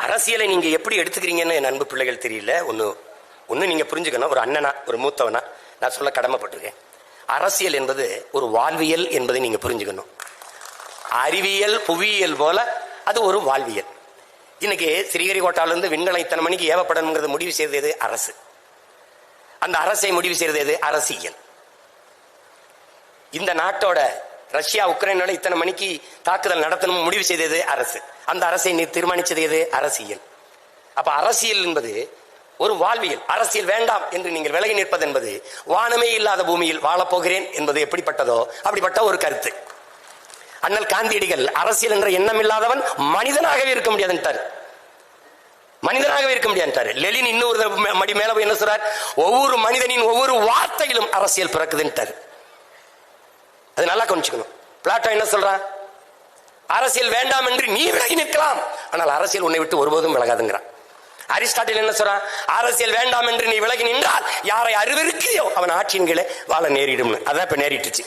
அரசியலை நீங்க எப்படி எடுத்துக்கிறீங்கன்னு என் அன்பு பிள்ளைகள் தெரியல. ஒன்னு நீங்க புரிஞ்சுக்கணும். ஒரு அண்ணனா, ஒரு மூத்தவனா நான் சொல்ல கடமைப்பட்டிருக்கேன். அரசியல் என்பது ஒரு வாழ்வியல் என்பதை நீங்க புரிஞ்சுக்கணும். அறிவியல் புவியியல் போல அது ஒரு வாழ்வியல். இன்னைக்கு ஸ்ரீஹரிகோட்டாலிருந்து விண்கலம் இத்தனை மணிக்கு ஏவப்படணுங்கிறது முடிவு செய்தது அரசு. அந்த அரசை முடிவு செய்தது எது? அரசியல். இந்த நாட்டோட ரஷ்யா உக்ரைனோட இத்தனை மணிக்கு தாக்குதல் நடத்தணும் முடிவு செய்தது அரசு. அந்த அரசை தீர்மானிச்சது எது? அரசியல். அப்ப அரசியல் என்பது ஒரு வாழ்வியல். அரசியல் வேண்டாம் என்று நீங்கள் விலகி நிற்பது என்பது வானமே இல்லாத பூமியில் வாழப்போகிறேன் என்பது எப்படிப்பட்டதோ அப்படிப்பட்ட ஒரு கருத்து. அண்ணல் காந்தியடிகள் அரசியல் என்ற எண்ணம் இல்லாதவன் மனிதனாகவே இருக்க முடியாதுன்ட்டார். மனிதனாகவே இருக்க முடியாது. லெனின் இன்னொரு மடி மேல போய் என்ன சொல்றார்? ஒவ்வொரு மனிதனின் ஒவ்வொரு வார்த்தையிலும் அரசியல் பிறக்குதுன்ட்டார். அது நல்லா கவனிச்சுக்கணும். பிளாட்டோ என்ன சொல்றான்? அரசியல் வேண்டாம் என்று நீ விலகி நிற்கலாம், ஆனால் அரசியல் உன்னை விட்டு ஒருபோதும் விலகாதுங்கிறான். அரிஸ்டாட்டில் என்ன சொல்றான்? அரசியல் வேண்டாம் என்று நீ விலகி நின்றால் யாரை அருவருக்கியோ அவன் ஆட்சியின் கீழே வாழ நேரிடும். அதான் இப்ப நேரிட்டுச்சு.